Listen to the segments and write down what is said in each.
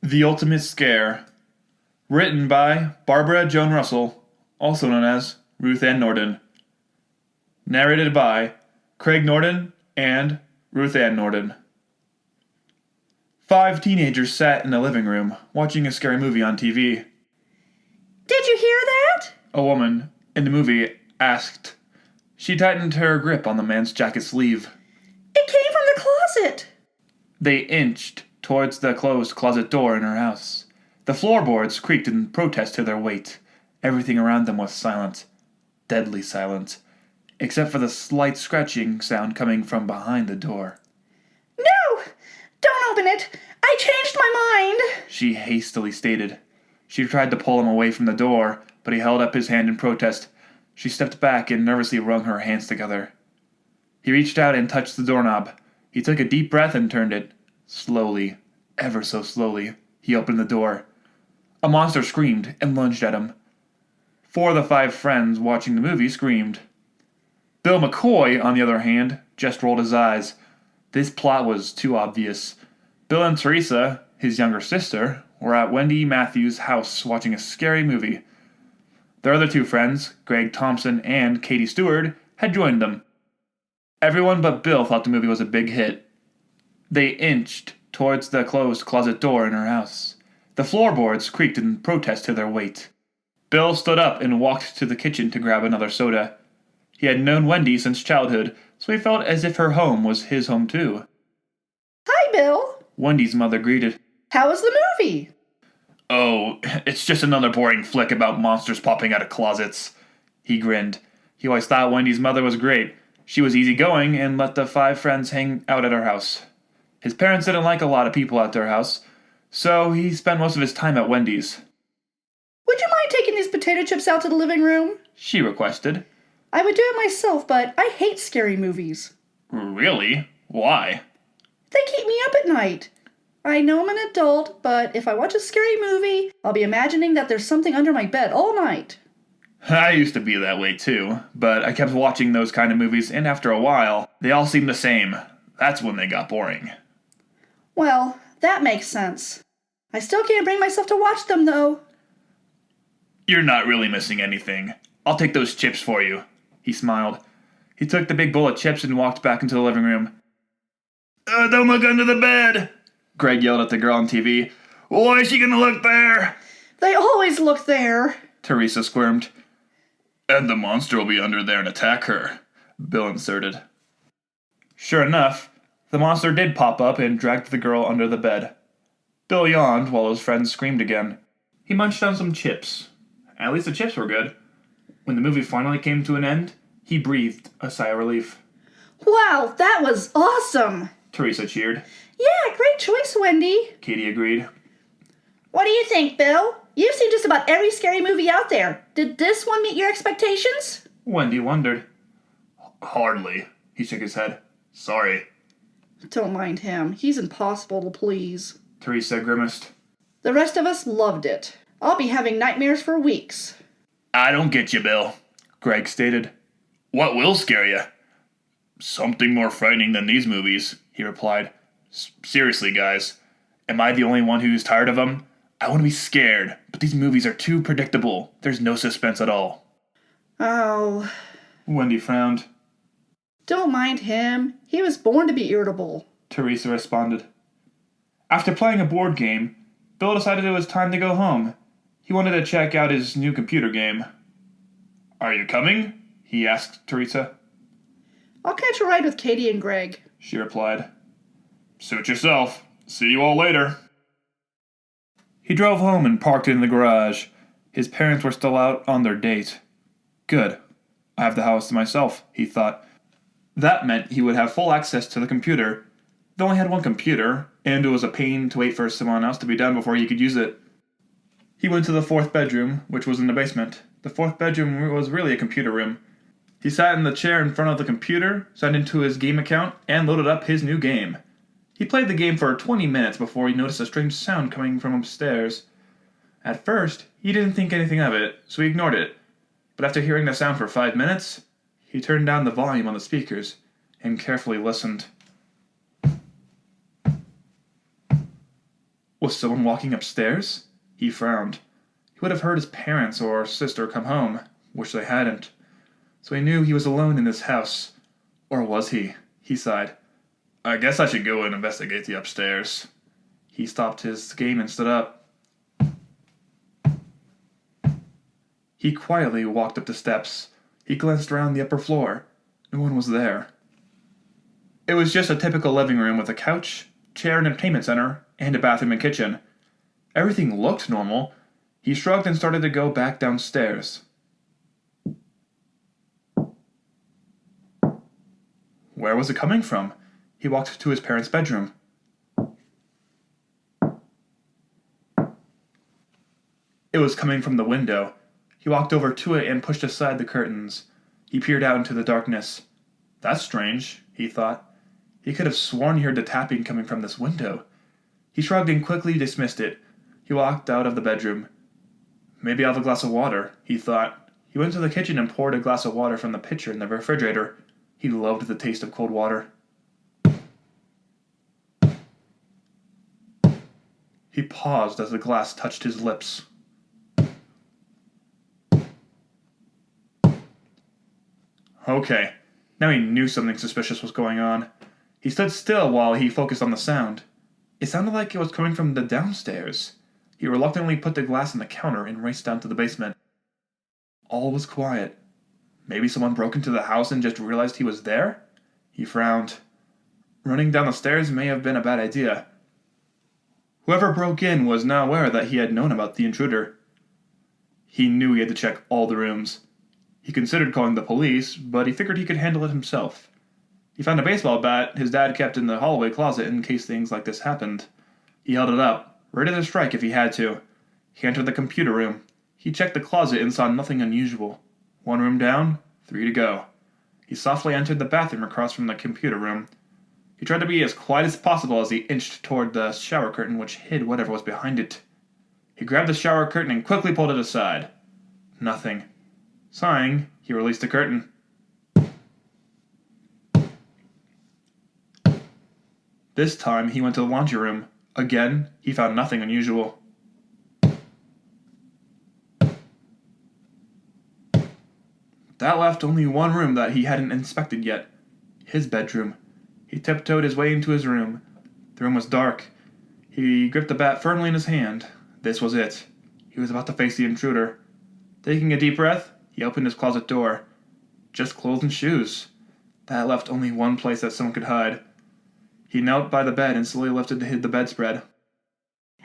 The Ultimate Scare. Written by Barbara Joan Russell, also known as Ruth Ann Norden. Narrated by Craig Norden and Ruth Ann Norden. 5 teenagers sat in a living room, watching a scary movie on TV. Did you hear that? A woman in the movie asked. She tightened her grip on the man's jacket sleeve. It came from the closet. They inched towards the closed closet door in her house. The floorboards creaked in protest to their weight. Everything around them was silent, deadly silent, except for the slight scratching sound coming from behind the door. No! Don't open it! I changed my mind! She hastily stated. She tried to pull him away from the door, but he held up his hand in protest. She stepped back and nervously wrung her hands together. He reached out and touched the doorknob. He took a deep breath and turned it. Slowly, ever so slowly, he opened the door. A monster screamed and lunged at him. 4 of the 5 friends watching the movie screamed. Bill McCoy, on the other hand, just rolled his eyes. This plot was too obvious. Bill and Teresa, his younger sister, were at Wendy Matthews' house watching a scary movie. Their other 2 friends, Greg Thompson and Katie Stewart, had joined them. Everyone but Bill thought the movie was a big hit. They inched towards the closed closet door in her house. The floorboards creaked in protest to their weight. Bill stood up and walked to the kitchen to grab another soda. He had known Wendy since childhood, so he felt as if her home was his home too. Hi, Bill. Wendy's mother greeted. How was the movie? Oh, it's just another boring flick about monsters popping out of closets. He grinned. He always thought Wendy's mother was great. She was easygoing and let the 5 friends hang out at her house. His parents didn't like a lot of people at their house, so he spent most of his time at Wendy's. Would you mind taking these potato chips out to the living room? She requested. I would do it myself, but I hate scary movies. Really? Why? They keep me up at night. I know I'm an adult, but if I watch a scary movie, I'll be imagining that there's something under my bed all night. I used to be that way too, but I kept watching those kind of movies, and after a while, they all seemed the same. That's when they got boring. Well, that makes sense. I still can't bring myself to watch them, though. You're not really missing anything. I'll take those chips for you. He smiled. He took the big bowl of chips and walked back into the living room. Don't look under the bed! Greg yelled at the girl on TV. Why is she gonna look there? They always look there. Teresa squirmed. And the monster will be under there and attack her, Bill inserted. Sure enough, the monster did pop up and dragged the girl under the bed. Bill yawned while his friends screamed again. He munched on some chips. At least the chips were good. When the movie finally came to an end, he breathed a sigh of relief. Wow, that was awesome! Teresa cheered. Yeah, great choice, Wendy. Katie agreed. What do you think, Bill? You've seen just about every scary movie out there. Did this one meet your expectations? Wendy wondered. Hardly. He shook his head. Sorry. Don't mind him. He's impossible to please. Teresa grimaced. The rest of us loved it. I'll be having nightmares for weeks. I don't get you, Bill, Greg stated. What will scare you? Something more frightening than these movies, he replied. Seriously, guys. Am I the only one who's tired of them? I want to be scared, but these movies are too predictable. There's no suspense at all. Oh. Wendy frowned. Don't mind him. He was born to be irritable. Teresa responded. After playing a board game, Bill decided it was time to go home. He wanted to check out his new computer game. Are you coming? He asked Teresa. I'll catch a ride with Katie and Greg, she replied. Suit yourself. See you all later. He drove home and parked in the garage. His parents were still out on their date. Good. I have the house to myself, he thought. That meant he would have full access to the computer. They only had one computer, and it was a pain to wait for someone else to be done before he could use it. He went to the 4th bedroom, which was in the basement. The 4th bedroom was really a computer room. He sat in the chair in front of the computer, signed into his game account, and loaded up his new game. He played the game for 20 minutes before he noticed a strange sound coming from upstairs. At first, he didn't think anything of it, so he ignored it. But after hearing the sound for 5 minutes, he turned down the volume on the speakers and carefully listened. Was someone walking upstairs? He frowned. He would have heard his parents or sister come home, which they hadn't. So he knew he was alone in this house. Or was he? He sighed. I guess I should go and investigate the upstairs. He stopped his game and stood up. He quietly walked up the steps. He glanced around the upper floor. No one was there. It was just a typical living room with a couch, chair and entertainment center, and a bathroom and kitchen. Everything looked normal. He shrugged and started to go back downstairs. Where was it coming from? He walked to his parents' bedroom. It was coming from the window. He walked over to it and pushed aside the curtains. He peered out into the darkness. That's strange, he thought. He could have sworn he heard the tapping coming from this window. He shrugged and quickly dismissed it. He walked out of the bedroom. Maybe I'll have a glass of water, he thought. He went to the kitchen and poured a glass of water from the pitcher in the refrigerator. He loved the taste of cold water. He paused as the glass touched his lips. Okay, now he knew something suspicious was going on. He stood still while he focused on the sound. It sounded like it was coming from the downstairs. He reluctantly put the glass on the counter and raced down to the basement. All was quiet. Maybe someone broke into the house and just realized he was there? He frowned. Running down the stairs may have been a bad idea. Whoever broke in was now aware that he had known about the intruder. He knew he had to check all the rooms. He considered calling the police, but he figured he could handle it himself. He found a baseball bat his dad kept in the hallway closet in case things like this happened. He held it up, ready to strike if he had to. He entered the computer room. He checked the closet and saw nothing unusual. 1 room down, 3 to go. He softly entered the bathroom across from the computer room. He tried to be as quiet as possible as he inched toward the shower curtain which hid whatever was behind it. He grabbed the shower curtain and quickly pulled it aside. Nothing. Sighing, he released the curtain. This time, he went to the laundry room. Again, he found nothing unusual. That left only one room that he hadn't inspected yet. His bedroom. He tiptoed his way into his room. The room was dark. He gripped the bat firmly in his hand. This was it. He was about to face the intruder. Taking a deep breath, he opened his closet door. Just clothes and shoes. That left only one place that someone could hide. He knelt by the bed and slowly lifted to hid the bedspread.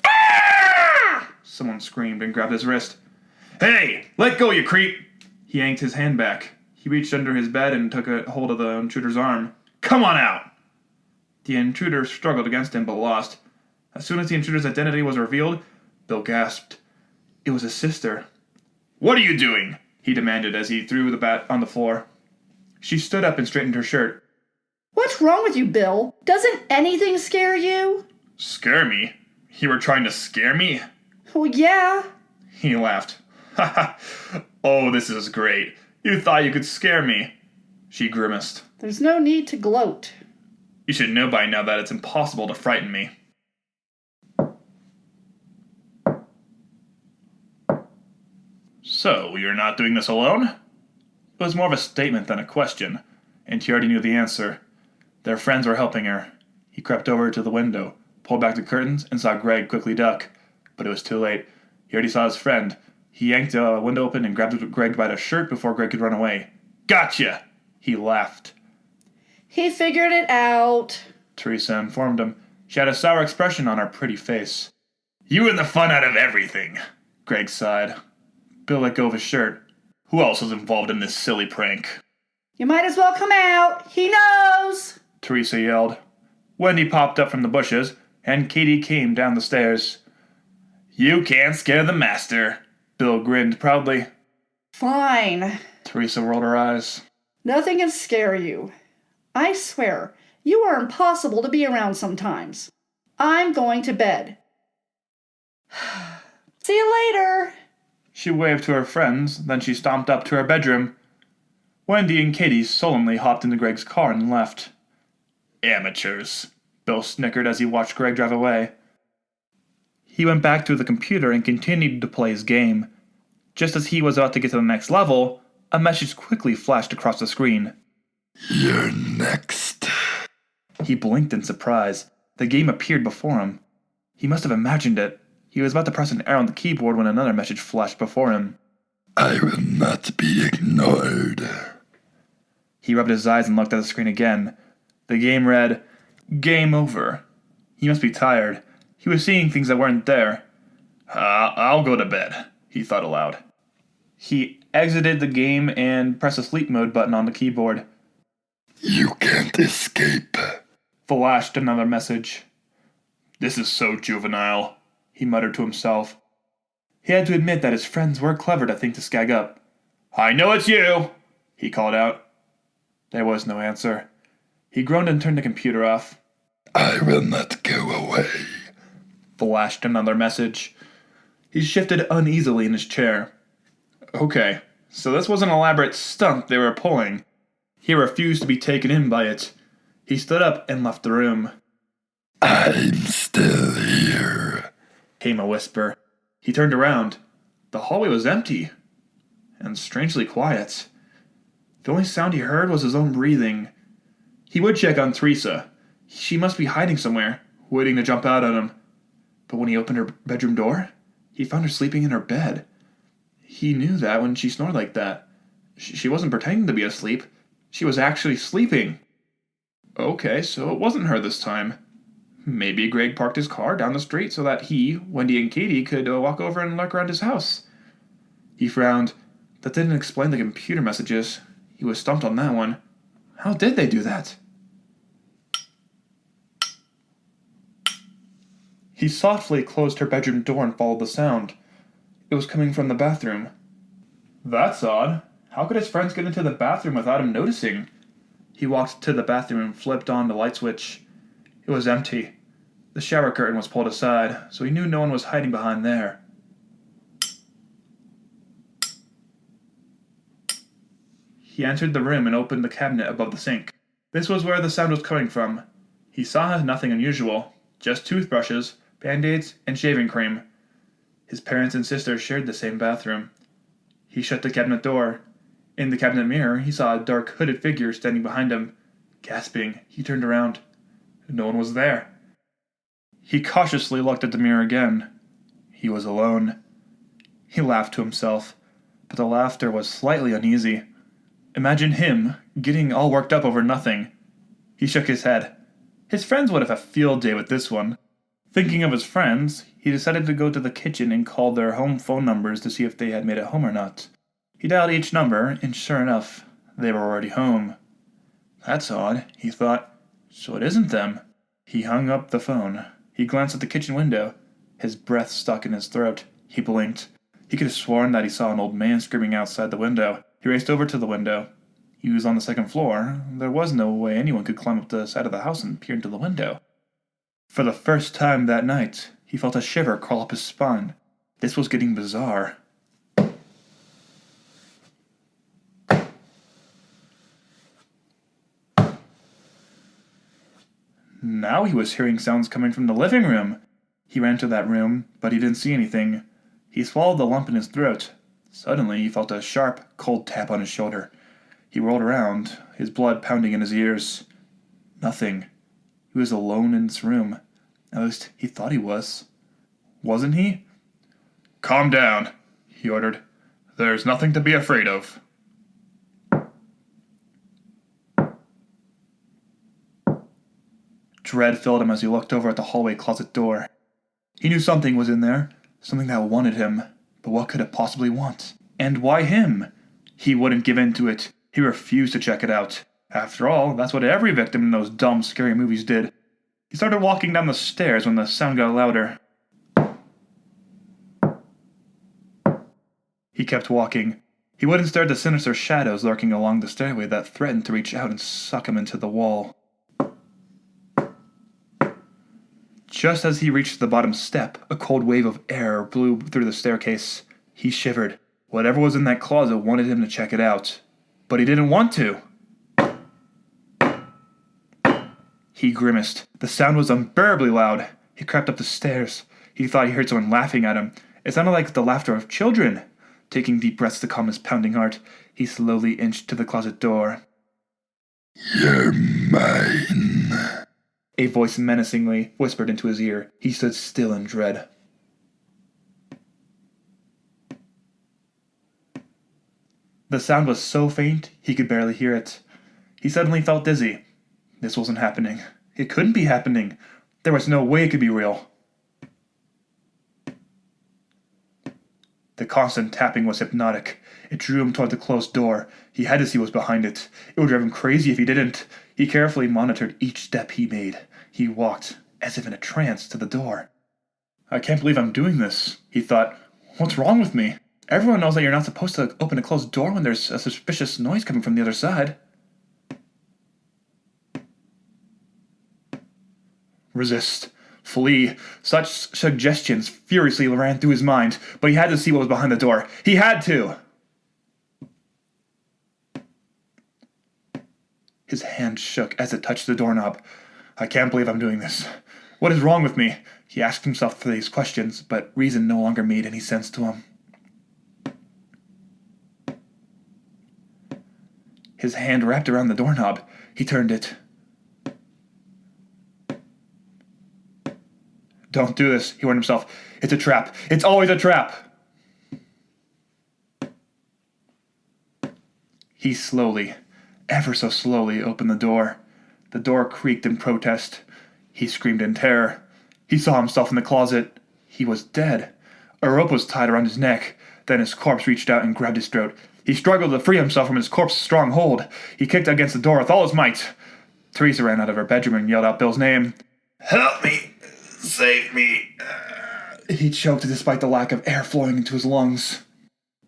Ah! Someone screamed and grabbed his wrist. Hey! Let go, you creep! He yanked his hand back. He reached under his bed and took a hold of the intruder's arm. Come on out! The intruder struggled against him but lost. As soon as the intruder's identity was revealed, Bill gasped. It was his sister. What are you doing? He demanded as he threw the bat on the floor. She stood up and straightened her shirt. What's wrong with you, Bill? Doesn't anything scare you? Scare me? You were trying to scare me? Well, yeah. He laughed. Ha ha! Oh, this is great. You thought you could scare me. She grimaced. There's no need to gloat. You should know by now that it's impossible to frighten me. So, you're not doing this alone? It was more of a statement than a question, and she already knew the answer. Their friends were helping her. He crept over to the window, pulled back the curtains, and saw Greg quickly duck. But it was too late. He already saw his friend. He yanked the window open and grabbed Greg by the shirt before Greg could run away. Gotcha! He laughed. He figured it out, Teresa informed him. She had a sour expression on her pretty face. You were the fun out of everything, Greg sighed. Bill let go of his shirt. Who else was involved in this silly prank? You might as well come out. He knows, Teresa yelled. Wendy popped up from the bushes, and Katie came down the stairs. You can't scare the master, Bill grinned proudly. Fine. Teresa rolled her eyes. Nothing can scare you. I swear, you are impossible to be around sometimes. I'm going to bed. See you later. She waved to her friends, then she stomped up to her bedroom. Wendy and Katie sullenly hopped into Greg's car and left. Amateurs, Bill snickered as he watched Greg drive away. He went back to the computer and continued to play his game. Just as he was about to get to the next level, a message quickly flashed across the screen. You're next. He blinked in surprise. The game appeared before him. He must have imagined it. He was about to press an arrow on the keyboard when another message flashed before him. I will not be ignored. He rubbed his eyes and looked at the screen again. The game read, Game over. He must be tired. He was seeing things that weren't there. I'll go to bed, he thought aloud. He exited the game and pressed the sleep mode button on the keyboard. You can't escape. Flashed another message. This is so juvenile, he muttered to himself. He had to admit that his friends were clever to think to skag up. I know it's you, he called out. There was no answer. He groaned and turned the computer off. I will not go away. Flashed another message. He shifted uneasily in his chair. Okay, so this was an elaborate stunt they were pulling. He refused to be taken in by it. He stood up and left the room. I'm still here, Came a whisper. He turned around. The hallway was empty and strangely quiet. The only sound he heard was his own breathing. He would check on Teresa. She must be hiding somewhere, waiting to jump out at him. But when he opened her bedroom door, he found her sleeping in her bed. He knew that when she snored like that. She wasn't pretending to be asleep. She was actually sleeping. Okay, so it wasn't her this time. Maybe Greg parked his car down the street so that he, Wendy, and Katie could walk over and lurk around his house. He frowned. That didn't explain the computer messages. He was stumped on that one. How did they do that? He softly closed her bedroom door and followed the sound. It was coming from the bathroom. That's odd. How could his friends get into the bathroom without him noticing? He walked to the bathroom and flipped on the light switch. It was empty. The shower curtain was pulled aside, so he knew no one was hiding behind there. He entered the room and opened the cabinet above the sink. This was where the sound was coming from. He saw nothing unusual, just toothbrushes, Band-Aids, and shaving cream. His parents and sister shared the same bathroom. He shut the cabinet door. In the cabinet mirror, he saw a dark hooded figure standing behind him. Gasping, he turned around. No one was there. He cautiously looked at the mirror again. He was alone. He laughed to himself, but the laughter was slightly uneasy. Imagine him getting all worked up over nothing. He shook his head. His friends would have a field day with this one. Thinking of his friends, he decided to go to the kitchen and call their home phone numbers to see if they had made it home or not. He dialed each number, and sure enough, they were already home. That's odd, he thought. So it isn't them. He hung up the phone. He glanced at the kitchen window. His breath stuck in his throat. He blinked. He could have sworn that he saw an old man screaming outside the window. He raced over to the window. He was on the second floor. There was no way anyone could climb up the side of the house and peer into the window. For the first time that night, he felt a shiver crawl up his spine. This was getting bizarre. Now he was hearing sounds coming from the living room. He ran to that room, but he didn't see anything. He swallowed the lump in his throat. Suddenly, he felt a sharp, cold tap on his shoulder. He rolled around, his blood pounding in his ears. Nothing. He was alone in his room. At least, he thought he was. Wasn't he? Calm down, he ordered. There's nothing to be afraid of. Dread filled him as he looked over at the hallway closet door. He knew something was in there, something that wanted him, but what could it possibly want? And why him? He wouldn't give in to it. He refused to check it out. After all, that's what every victim in those dumb, scary movies did. He started walking down the stairs when the sound got louder. He kept walking. He wouldn't stare at the sinister shadows lurking along the stairway that threatened to reach out and suck him into the wall. Just as he reached the bottom step, a cold wave of air blew through the staircase. He shivered. Whatever was in that closet wanted him to check it out. But he didn't want to. He grimaced. The sound was unbearably loud. He crept up the stairs. He thought he heard someone laughing at him. It sounded like the laughter of children. Taking deep breaths to calm his pounding heart, he slowly inched to the closet door. You're mine. A voice menacingly whispered into his ear. He stood still in dread. The sound was so faint he could barely hear it. He suddenly felt dizzy. This wasn't happening. It couldn't be happening. There was no way it could be real. The constant tapping was hypnotic. It drew him toward the closed door. He had to see what was behind it. It would drive him crazy if he didn't. He carefully monitored each step he made. He walked, as if in a trance, to the door. I can't believe I'm doing this, he thought. What's wrong with me? Everyone knows that you're not supposed to open a closed door when there's a suspicious noise coming from the other side. Resist. Flee. Such suggestions furiously ran through his mind, but he had to see what was behind the door. He had to! His hand shook as it touched the doorknob. I can't believe I'm doing this. What is wrong with me? He asked himself these questions, but reason no longer made any sense to him. His hand wrapped around the doorknob. He turned it. Don't do this, he warned himself. It's a trap. It's always a trap. He slowly, ever so slowly, opened the door. The door creaked in protest. He screamed in terror. He saw himself in the closet. He was dead. A rope was tied around his neck. Then his corpse reached out and grabbed his throat. He struggled to free himself from his corpse's strong hold. He kicked against the door with all his might. Teresa ran out of her bedroom and yelled out Bill's name. Help me! Save me! He choked despite the lack of air flowing into his lungs.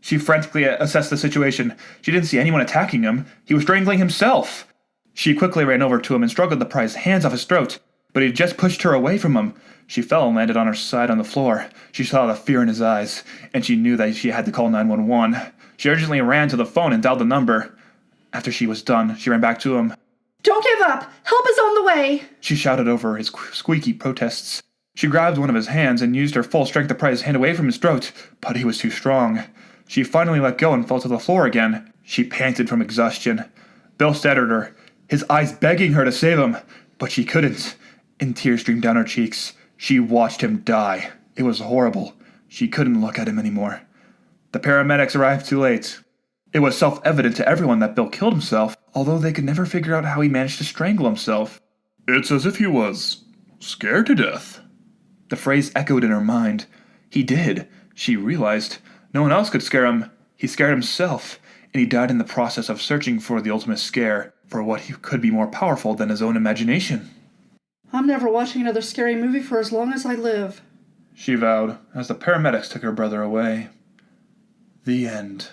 She frantically assessed the situation. She didn't see anyone attacking him. He was strangling himself. She quickly ran over to him and struggled to pry his hands off his throat, but he just pushed her away from him. She fell and landed on her side on the floor. She saw the fear in his eyes, and she knew that she had to call 911. She urgently ran to the phone and dialed the number. After she was done, she ran back to him. Don't give up! Help is on the way! She shouted over his squeaky protests. She grabbed one of his hands and used her full strength to pry his hand away from his throat, but he was too strong. She finally let go and fell to the floor again. She panted from exhaustion. Bill stared at her, his eyes begging her to save him, but she couldn't, and tears streamed down her cheeks. She watched him die. It was horrible. She couldn't look at him anymore. The paramedics arrived too late. It was self-evident to everyone that Bill killed himself, although they could never figure out how he managed to strangle himself. It's as if he was scared to death. The phrase echoed in her mind. He did, she realized. No one else could scare him. He scared himself, and he died in the process of searching for the ultimate scare, for what he could be more powerful than his own imagination. I'm never watching another scary movie for as long as I live, She vowed, as the paramedics took her brother away. The end.